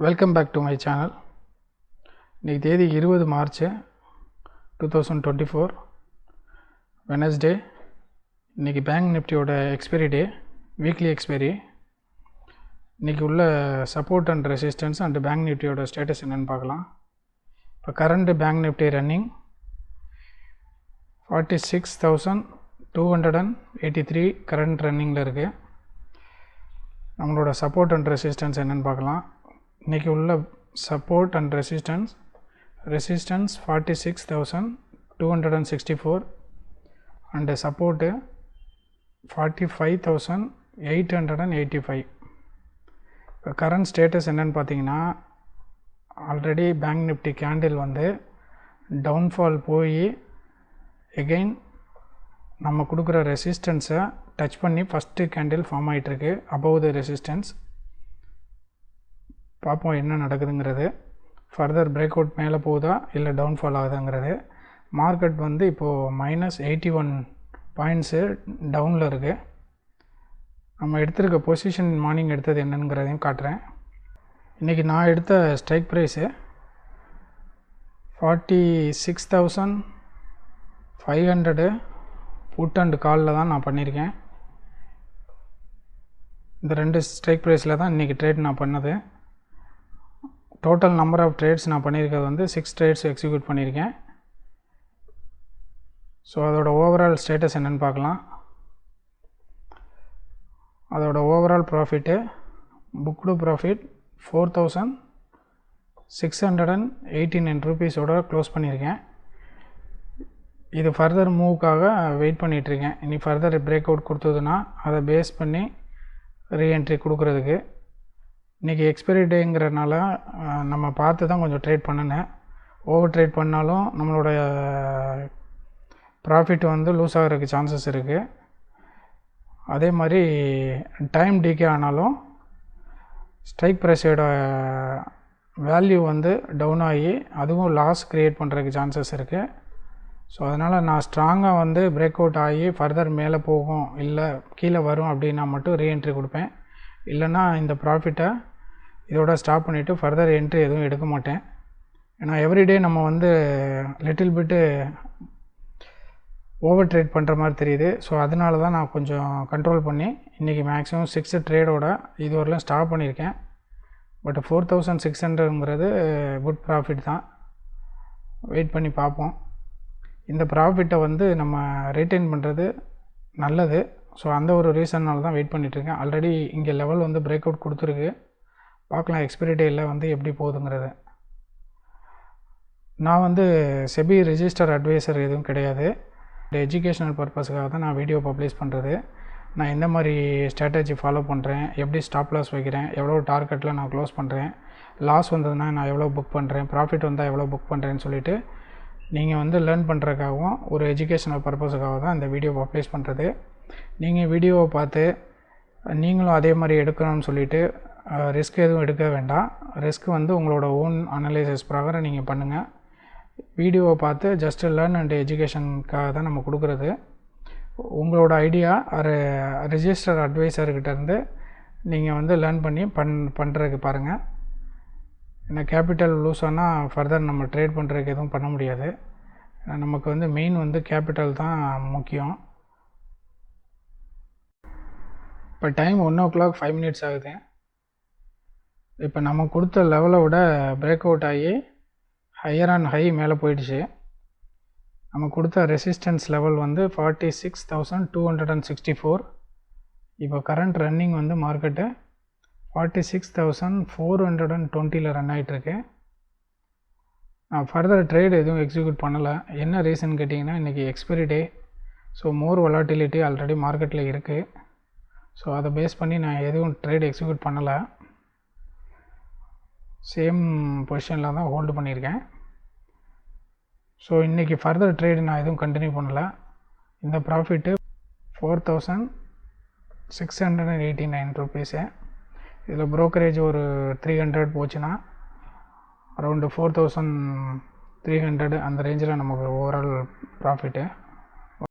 Welcome back to my channel. இன்றைக்கி தேதி 20 March 2024 Wednesday. இன்றைக்கி பேங்க் நிஃப்டியோட எக்ஸ்பைரி டே, வீக்லி எக்ஸ்பைரி. இன்றைக்கி உள்ள support and resistance and bank நிஃப்டியோட ஸ்டேட்டஸ் என்னென்னு பார்க்கலாம். இப்போ current bank Nifty running 46,283 current ரன்னிங்கில் இருக்குது. நம்மளோட சப்போர்ட் அண்ட் ரெசிஸ்டன்ஸ் என்னென்னு பார்க்கலாம். இன்றைக்கி உள்ள support and resistance 46,264 and support 45,885. இப்போ கரண்ட் ஸ்டேட்டஸ் என்னென்னு பார்த்தீங்கன்னா, ஆல்ரெடி பேங்க் நிஃப்டி கேண்டில் வந்து டவுன்ஃபால் போய் எகெயின் நம்ம கொடுக்குற ரெசிஸ்டன்ஸை டச் பண்ணி ஃபஸ்ட்டு கேண்டில் ஃபார்ம் ஆகிட்டுருக்கு அபவ் த ரெசிஸ்டன்ஸ். பார்ப்போம் என்ன நடக்குதுங்கிறது. ஃபர்தர் பிரேக் அவுட் மேலே போகுதா இல்லை டவுன்ஃபால் ஆகுதுங்கிறது. மார்க்கெட் வந்து இப்போது -81 பாயிண்ட்ஸு டவுனில் இருக்குது. நம்ம எடுத்திருக்க பொசிஷன் மார்னிங் எடுத்தது என்னங்கிறதையும் காட்டுறேன். இன்றைக்கி நான் எடுத்த ஸ்ட்ரைக் ப்ரைஸு 46,500 புட் அண்ட் காலில் தான் நான் பண்ணியிருக்கேன். இந்த ரெண்டு ஸ்ட்ரைக் ப்ரைஸில் தான் இன்றைக்கி ட்ரேட் நான் பண்ணது. டோட்டல் நம்பர் ஆஃப் ட்ரேட்ஸ் நான் பண்ணியிருக்கிறது வந்து 6 ட்ரேட்ஸ் எக்ஸிக்யூட் பண்ணியிருக்கேன். ஸோ அதோட ஓவரால் ஸ்டேட்டஸ் என்னென்னு பார்க்கலாம். அதோட ஓவரால் ப்ராஃபிட்டு புக்டு ப்ராஃபிட் 4,689 ரூபீஸோட க்ளோஸ் பண்ணியிருக்கேன். இது ஃபர்தர் மூவுக்காக வெயிட் பண்ணிகிட்ருக்கேன். இனி ஃபர்தர் பிரேக் அவுட் கொடுத்ததுன்னா அதை பேஸ் பண்ணி ரீஎன்ட்ரி கொடுக்குறதுக்கு. இன்றைக்கி எக்ஸ்பைரி டேங்கிறனால நம்ம பார்த்து தான் கொஞ்சம் ட்ரேட் பண்ணினேன். ஓவர் ட்ரேட் பண்ணாலும் நம்மளோட ப்ராஃபிட் வந்து லூஸ் ஆகிறதுக்கு சான்சஸ் இருக்குது. அதே மாதிரி டைம் டிகே ஆனாலும் ஸ்ட்ரைக் ப்ரைஸோட வேல்யூ வந்து டவுன் ஆகி அதுவும் லாஸ் க்ரியேட் பண்ணுறதுக்கு சான்சஸ் இருக்குது. ஸோ அதனால் நான் ஸ்ட்ராங்காக வந்து பிரேக் அவுட் ஆகி ஃபர்தர் மேலே போகும் இல்லை கீழே வரும் அப்படின்னா மட்டும் ரீஎன்ட்ரி கொடுப்பேன். இல்லைன்னா இந்த ப்ராஃபிட்டை இதோட ஸ்டாப் பண்ணிவிட்டு ஃபர்தர் என்ட்ரி எதுவும் எடுக்க மாட்டேன். ஏன்னா எவ்ரிடே நம்ம வந்து லிட்டில் பிட்டு ஓவர் ட்ரேட் பண்ணுற மாதிரி தெரியுது. ஸோ அதனால தான் நான் கொஞ்சம் கண்ட்ரோல் பண்ணி இன்றைக்கி மேக்ஸிமம் 6 ட்ரேடோட இதுவரையிலும் ஸ்டாப் பண்ணியிருக்கேன். பட் 4,600ங்கிறது குட் ப்ராஃபிட் தான். வெயிட் பண்ணி பார்ப்போம். இந்த ப்ராஃபிட்டை வந்து நம்ம ரீட்டைன் பண்ணுறது நல்லது. ஸோ அந்த ஒரு ரீசன்னால தான் வெயிட் பண்ணிகிட்ருக்கேன். ஆல்ரெடி இங்கே லெவல் வந்து பிரேக் அவுட் கொடுத்துருக்கு. பார்க்கலாம் எக்ஸ்பைரி டேயில் வந்து எப்படி போகுதுங்கிறது. நான் வந்து செபி ரெஜிஸ்டர் அட்வைசர் எதுவும் கிடையாது. எஜுகேஷனல் பர்பஸுக்காக தான் நான் வீடியோ பப்ளிஷ் பண்ணுறது. நான் எந்த மாதிரி ஸ்ட்ராட்டஜி ஃபாலோ பண்ணுறேன், எப்படி ஸ்டாப் லாஸ் வைக்கிறேன், எவ்வளோ டார்கெட்டில் நான் க்ளோஸ் பண்ணுறேன், லாஸ் வந்ததுன்னா நான் எவ்வளோ புக் பண்ணுறேன், ப்ராஃபிட் வந்தால் எவ்வளோ புக் பண்ணுறேன்னு சொல்லிவிட்டு நீங்கள் வந்து லேர்ன் பண்ணுறதுக்காகவும் ஒரு எஜுகேஷனல் பர்பஸுக்காக தான் இந்த வீடியோ பப்ளிஷ் பண்ணுறது. நீங்கள் வீடியோவை பார்த்து நீங்களும் அதே மாதிரி எடுக்கணும்னு சொல்லிவிட்டு ரிஸ்க் எதுவும் எடுக்க வேண்டாம். ரிஸ்க் வந்து உங்களோட ஓன் அனலைசிஸ் பிரகாரம் நீங்கள் பண்ணுங்கள். வீடியோவை பார்த்து ஜஸ்ட்டு லேர்ன் அண்ட் எஜுகேஷனுக்காக தான் நம்ம கொடுக்குறது. உங்களோட ஐடியா ஒரு ரிஜிஸ்டர் அட்வைசர்கிட்டேருந்து நீங்கள் வந்து லேர்ன் பண்ணி பண்ணுறதுக்கு பாருங்கள். ஏன்னா கேபிட்டல் லூஸ் ஆனால் ஃபர்தர் நம்ம ட்ரேட் பண்ணுறதுக்கு எதுவும் பண்ண முடியாது. நமக்கு வந்து மெயின் வந்து கேபிட்டல் தான் முக்கியம். இப்போ டைம் 1:05 ஆகுது. இப்போ நம்ம கொடுத்த லெவலை விட பிரேக் அவுட் ஆகி ஹையர் அண்ட் ஹை மேலே போயிடுச்சு. நம்ம கொடுத்த ரெசிஸ்டன்ஸ் லெவல் வந்து 46,264. இப்போ கரண்ட் ரன்னிங் வந்து மார்க்கெட்டு 46,420 ரன் ஆகிட்டுருக்கு. நான் ஃபர்தர் ட்ரேட் எதுவும் எக்ஸிக்யூட் பண்ணலை. என்ன ரீசன் கேட்டிங்கன்னா, இன்றைக்கி எக்ஸ்பைரி டே. ஸோ மோர் வொலாட்டிலிட்டி ஆல்ரெடி மார்க்கெட்டில் இருக்குது. ஸோ அதை பேஸ் பண்ணி நான் எதுவும் ட்ரேட் எக்ஸிக்யூட் பண்ணலை. சேம் பொசிஷனில் தான் ஹோல்டு பண்ணியிருக்கேன். ஸோ இன்றைக்கி ஃபர்தர் ட்ரேடு நான் எதுவும் கண்டினியூ பண்ணலை. இந்த ப்ராஃபிட்டு 4,689 ரூபீஸு. இதில் ப்ரோக்கரேஜ் ஒரு 300 போச்சுன்னா அரௌண்டு 4,300 அந்த ரேஞ்சில் நமக்கு ஓவரால் ப்ராஃபிட்டு.